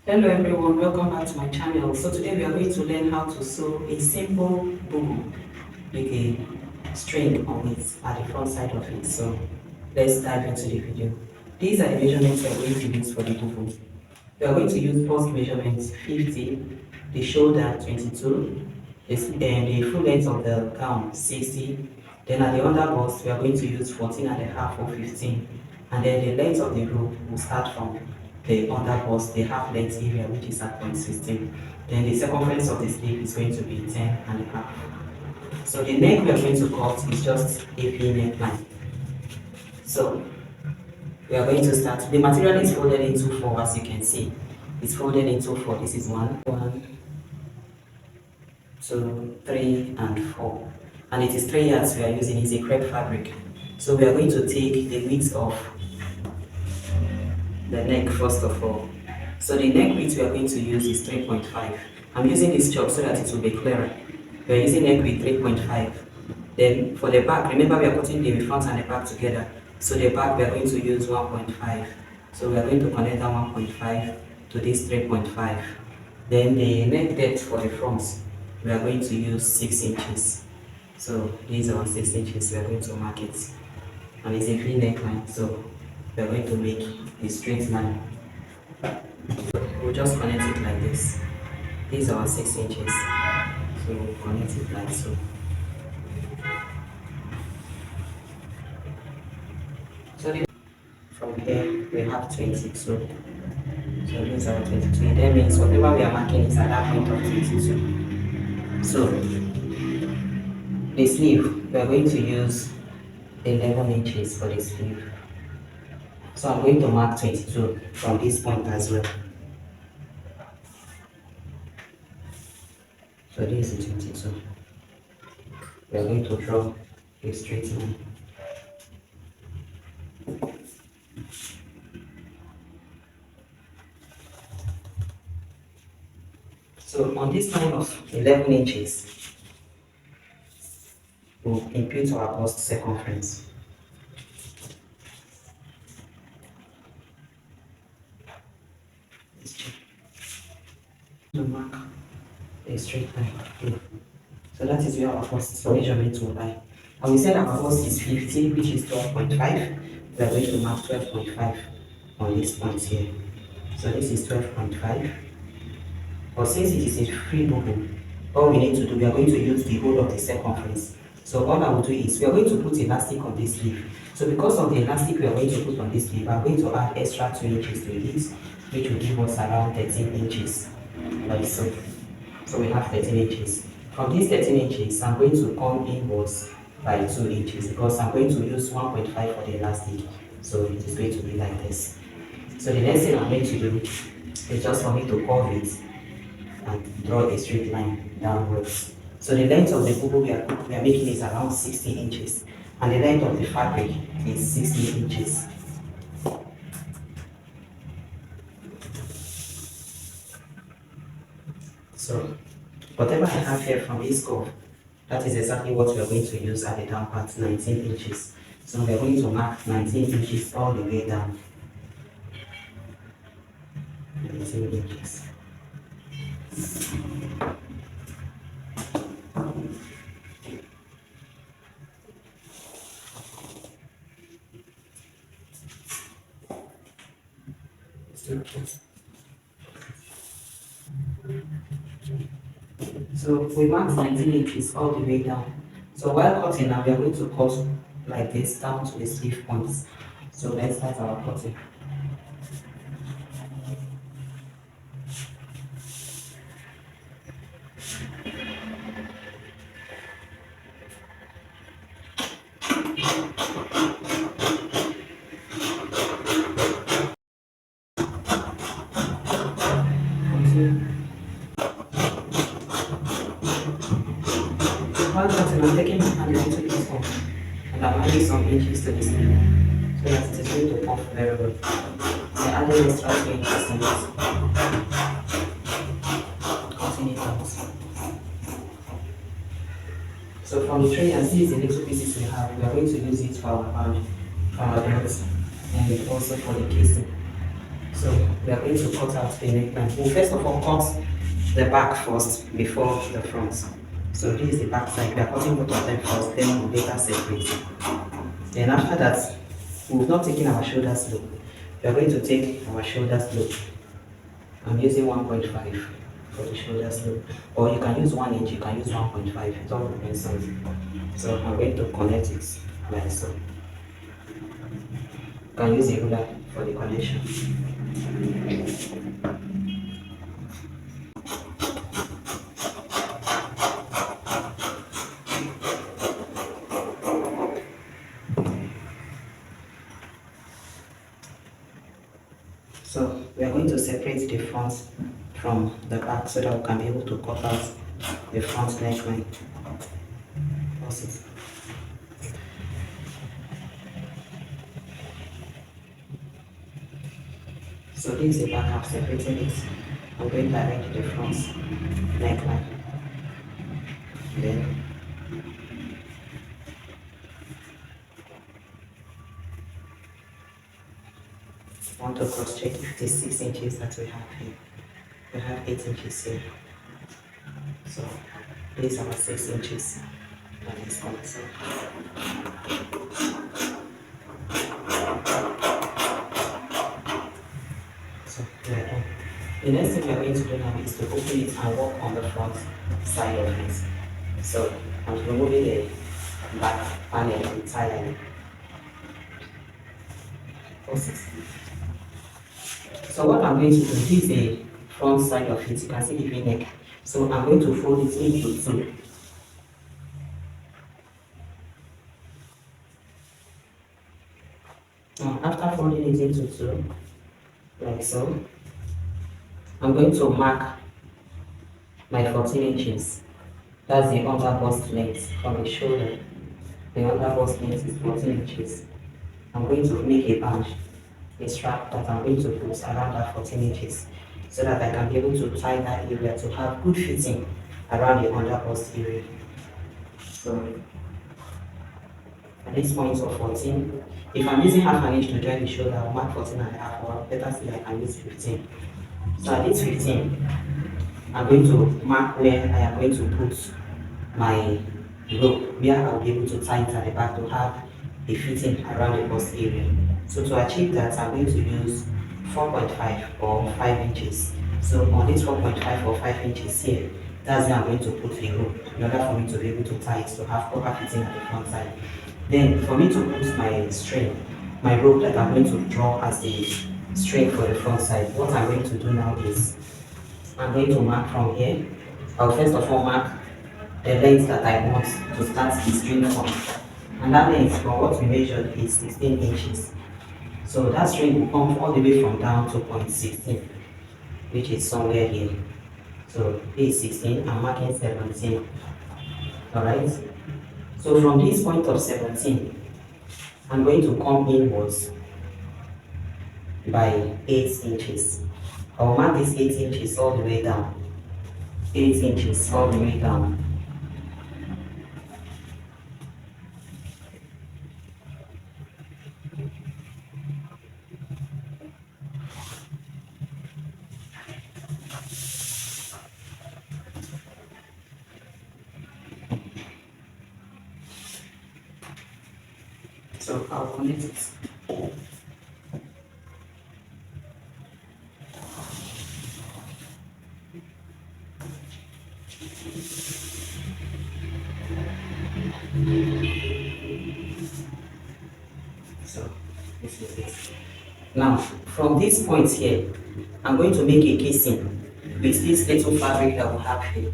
Hello everyone, welcome back to my channel. So today we are going to learn how to sew a simple bubu with a string on it at the front side of it. So let's dive into the video. These are the measurements we are going to use for the bubu. We are going to use first measurement 50, the shoulder 22, the full length of the gown 60. Then at the under bust we are going to use 14 and a half or 15. And then the length of the rope will start from the under bust, the half length area which is at point 16. Then the circumference of the sleeve is going to be 10 and a half. So the neck we are going to cut is just a V neckline. So we are going to start. The material is folded into four, as you can see. It's folded into four. This is one, two, three, and four. And it is 3 yards we are using. It's a crepe fabric. So we are going to take the width of the neck first of all. So the neck width we are going to use is 3.5. I'm using this chalk so that it will be clearer. We are using neck width 3.5. Then for the back, remember we are putting the front and the back together. So the back we are going to use 1.5. So we are going to connect that 1.5 to this 3.5. Then the neck depth for the front, we are going to use 6 inches. So these are 6 inches, we are going to mark it. And it's a V neckline, so we are going to make a straight line. We'll just connect it like this. These are 6 inches. So we'll connect it like so. So from here we have 20. So these are 22. That means whatever we are marking is at that point of 22. So the sleeve, we are going to use 11 inches for the sleeve. So I'm going to mark 22 from this point as well. So this is 22. We are going to draw a straight line. So on this line of 11 inches, we'll impute our bust circumference. To mark a straight line here. So that is where our bust measurement will lie. And we said our bust is 50, which is 12.5. We are going to mark 12.5 on this point here. So this is 12.5. But since it is a free bubu, all we need to do, we are going to use the whole of the circumference. So all I will do is, we are going to put elastic on this sleeve. So because of the elastic we are going to put on this sleeve, I'm going to add extra 2 inches to this, which will give us around 13 inches, like so. So we have 13 inches. From these 13 inches, I'm going to come inwards by 2 inches because I'm going to use 1.5 for the elastic. So it is going to be like this. So the next thing I'm going to do is just for me to curve it and draw a straight line downwards. So the length of the bubu we are making is around 60 inches, and the length of the fabric is 60 inches. So whatever I have here from this curve, that is exactly what we are going to use at the down part, 19 inches. So we are going to mark 19 inches all the way down. 19 inches. So we marked 19 inches all the way down. So while cutting now, we are going to cut like this down to the sleeve points. So let's start our cutting. While cutting, I'm taking my hand into this hole and I'm adding some inches to this sleeve so that it is going to puff very well. I added extra 2 inches to this. Cutting it out. So from the tray, as these little pieces we have, we are going to use it for our band, for our belts, and also for the casing. So we are going to cut out the neckline. We'll first of all cut the back first before the front. So this is the back side. We are cutting both of them first, then we'll later separate. Then after that, we've not taken our shoulders loop. We are going to take our shoulders loop. I'm using 1.5 for the shoulders loop. Or you can use 1 inch, you can use 1.5. It all depends on you. So I'm going to connect it like so. You can use a ruler for the connection. So we are going to separate the front from the back so that we can be able to cut out the front neckline. Pause it. So this is the back, I've separated it. I'm going to arrange the front neckline. Then I want to cross check if it is 6 inches that we have here. We have 8 inches here. So these are 6 inches. And it's going to so we are done. The next thing we are going to do now is to open it and work on the front side of it. So I'm removing the back panel entirely. So what I'm going to do, this is the front side of it. You can see the V-neck. So I'm going to fold it into two. Now after folding it into two, like so, I'm going to mark my 14 inches. That's the under bust length from the shoulder. The under bust length is 14 inches. I'm going to make a band, a strap that I'm going to put around that 14 inches so that I can be able to tie that area to have good fitting around the under bust area. So at this point of 14, if I'm using half an inch to join the shoulder, I'll mark 14 and a half, or better still I can use 15. So at this 15, I'm going to mark where I am going to put my rope, where I'll be able to tie it at the back to have a fitting around the bust area. So to achieve that, I'm going to use 4.5 or 5 inches. So on this 4.5 or 5 inches here, that's where I'm going to put the rope in order for me to be able to tie it to have proper fitting at the front side. Then for me to put my string, my rope that I'm going to draw as the string for the front side, what I'm going to do now is I'm going to mark from here. I'll first of all mark the length that I want to start the string from. And that length from what we measured is 16 inches. So that string will come all the way from down to point 16, which is somewhere here. So this is 16, I'm marking 17. Alright? So from this point of 17, I'm going to come inwards by 8 inches. I'll mark this 8 inches all the way down. 8 inches all the way down. So I'll connect it. So this is it. Now from this point here, I'm going to make a casing with this little fabric that we have here.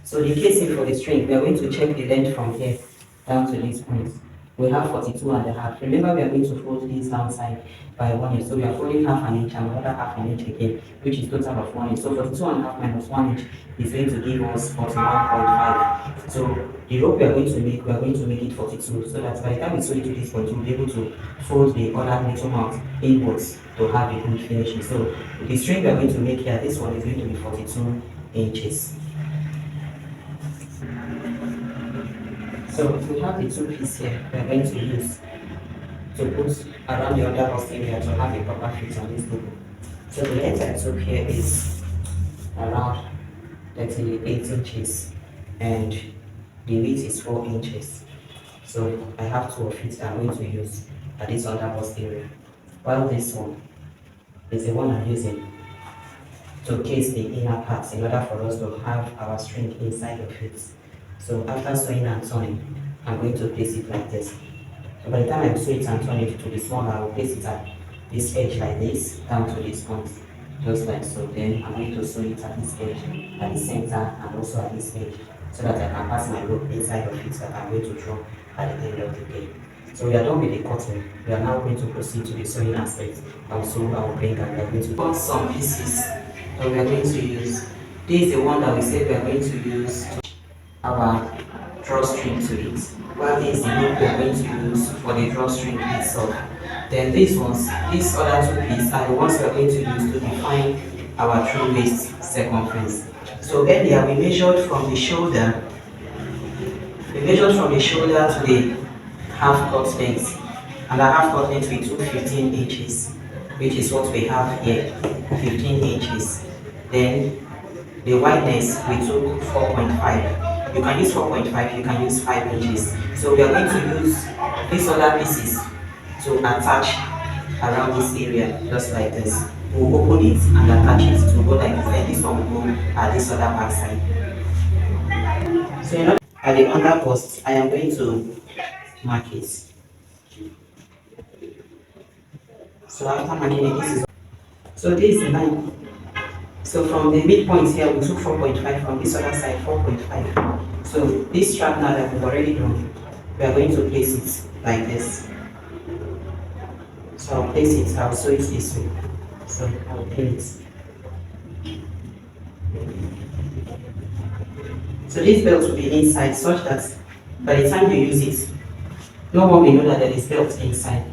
So the casing for the string, we are going to check the length from here down to this point. We have 42 and a half. Remember, we are going to fold this downside by 1 inch. So we are folding half an inch and another half an inch again, which is total of 1 inch. So 42 and a half minus 1 inch is going to give us 41.5. So the rope we are going to make it 42. So that by the time we sew it to this point, we'll be able to fold the other little mount inwards to have a good finishing. So the string we are going to make here, this one is going to be 42 inches. So we have the two pieces here we are going to use. to put around the under bust area to have a proper fit on this Boubou. So the length I took here is around 38 inches and the width is 4 inches. So I have two of it that I'm going to use at this under bust area. While this one is the one I'm using to case the inner parts in order for us to have our string inside of it. So after sewing and turning, I'm going to place it like this. So by the time I sew it and turn it to be smaller, I will place it at this edge like this, down to this point, just like so. Then I'm going to sew it at this edge, at the center, and also at this edge, so that I can pass my rope inside of it that I'm going to draw at the end of the day. So we are done with the cutting. We are now going to proceed to the sewing aspect. Also, I will bring and we are going to cut some pieces that we are going to use. This is the one that we said we are going to use to our drawstring to it. While this is the one we are going to use for the drawstring itself. Then these ones, these other two pieces are the ones we are going to use to define our true waist circumference. So earlier we measured from the shoulder to the half cut length, and our half cut length we took 15 inches, which is what we have here, 15 inches. Then the wideness we took 4.5. You can use 4.5, you can use 5 inches. So we are going to use these other pieces to attach around this area, just like this. We'll open it and attach it to go like this, and this one will go at this other back side. So at the under bust, I am going to mark it. So after marking it, this is the line. So from the midpoint here, we took 4.5, from this other side 4.5. So this strap now that we've already done, we are going to place it like this. So I'll place it, I'll sew it this way. So I'll pin it. So this belt will be inside such that by the time you use it, no one will know that there is belt inside.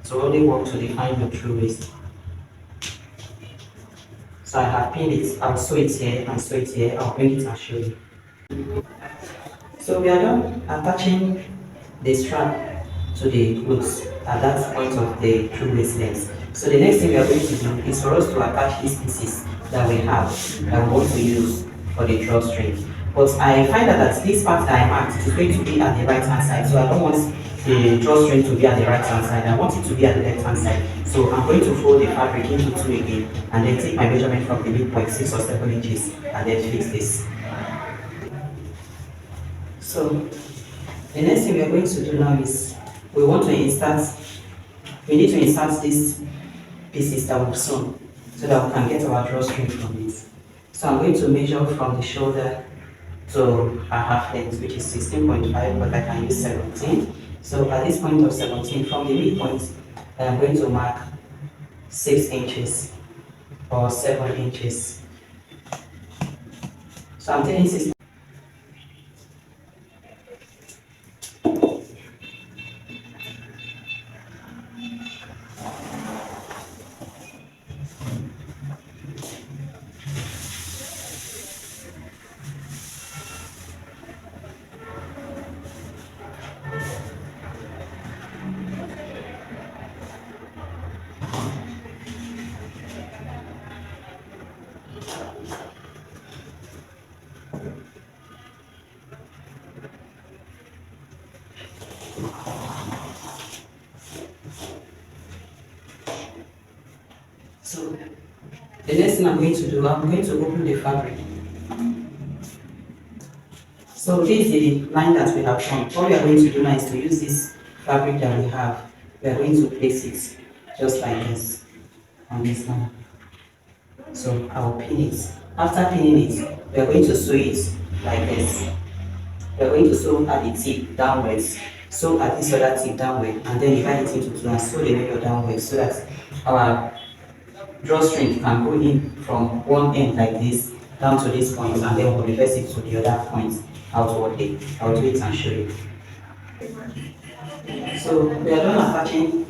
So only work to define your true waist. So I have pinned it, I'll sew it here and sew it here, I'll bring it and show you. So we are done attaching the strap to the clothes at that point of the true waist length. So the next thing we are going to do is for us to attach these pieces that we have that we want to use for the drawstring. But I find that this part that I marked is going to be at the right hand side, so I don't want the drawstring to be at the right hand side, I want it to be at the left hand side. So I'm going to fold the fabric into two again and then take my measurement from the midpoint, 6 or 7 inches, and then fix this. So the next thing we are going to do now is we need to insert these pieces that we've sewn so that we can get our drawstring from it. So I'm going to measure from the shoulder to a half length, which is 16.5, but I can use 17. So at this point of 17, from the midpoint, I am going to mark 6 inches or 7 inches. So I'm taking 6. So the next thing I'm going to do, I'm going to open the fabric. So this is the line that we have drawn. What we are going to do now is to use this fabric that we have. We are going to place it just like this on this line. So I will pin it. After pinning it, we are going to sew it like this. We are going to sew at the tip downwards, sew at this other tip downward, and then divide it into two and sew the middle downwards so that our drawstring can go in from one end like this down to this point, and then we'll reverse it to the other point outwardly. I'll do it and show you. So we are done attaching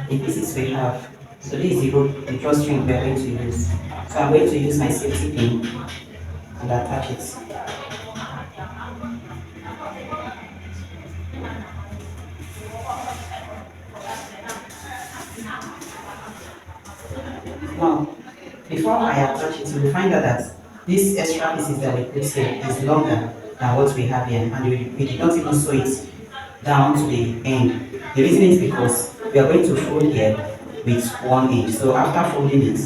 the pieces we have. So this is the rope, the drawstring we are going to use. So I'm going to use my safety pin and attach it. Now, before I attach it, you will find out that these extra pieces that we put here is longer than what we have here, and we did not even sew it down to the end. The reason is because we are going to fold here with 1 inch. So after folding it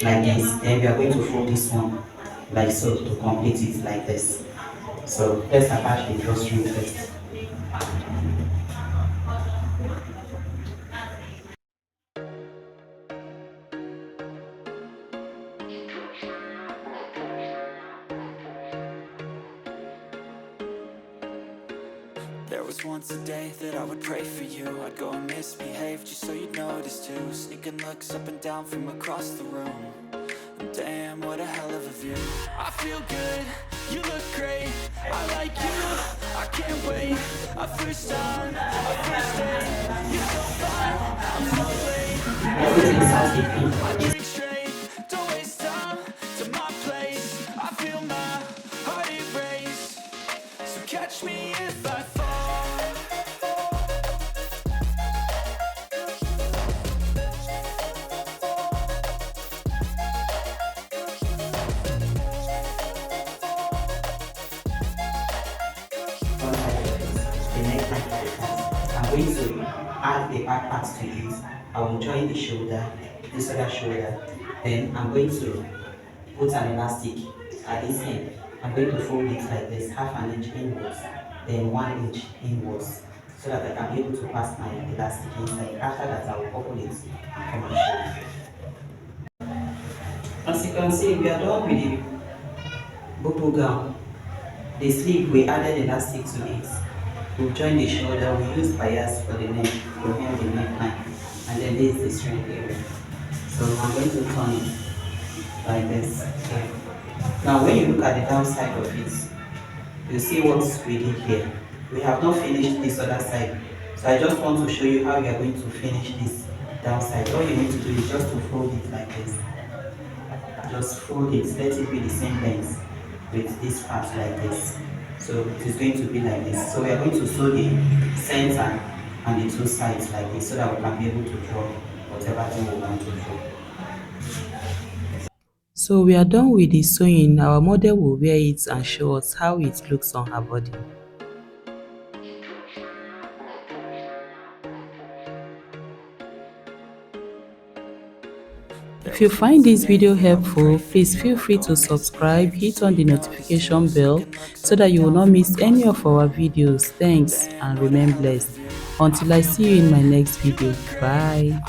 like this, then we are going to fold this one like so to complete it like this. So let's attach the drawstring first. There was once a day that I would pray for you. I'd go and misbehave just so you'd notice too. Sneaking looks up and down from across the room. And damn, what a hell of a view. I feel good, you look great. I like you, I can't wait. A first time, a first date. You're so fine, I'm so late. I drink straight, don't waste time to my place. I feel my heart erase. So catch me if I fall. The neckline like that. I'm going to add the back part to it. I will join the shoulder, this other shoulder. Then I'm going to put an elastic at this end. I'm going to fold it like this, half an inch inwards, then 1 inch inwards, so that I can be able to pass my elastic inside. After that, I will couple it for my shoulder. As you can see, we are done with the Boubou gown. The sleeve, we added elastic to it. We join the shoulder, we use bias for the neck to hem the neckline, and then this is the strength area. So I'm going to turn it like this. Okay. Now when you look at the downside of it, you see what we did here. We have not finished this other side. So I just want to show you how we are going to finish this downside. All you need to do is just to fold it like this. Just fold it, let it be the same length with this part like this. So it is going to be like this. So we are going to sew the center and the two sides like this so that we can be able to draw whatever thing we want to draw. So we are done with the sewing. Our model will wear it and show us how it looks on her body. If you find this video helpful, please feel free to subscribe, hit on the notification bell so that you will not miss any of our videos. Thanks and remain blessed. Until I see you in my next video. Bye.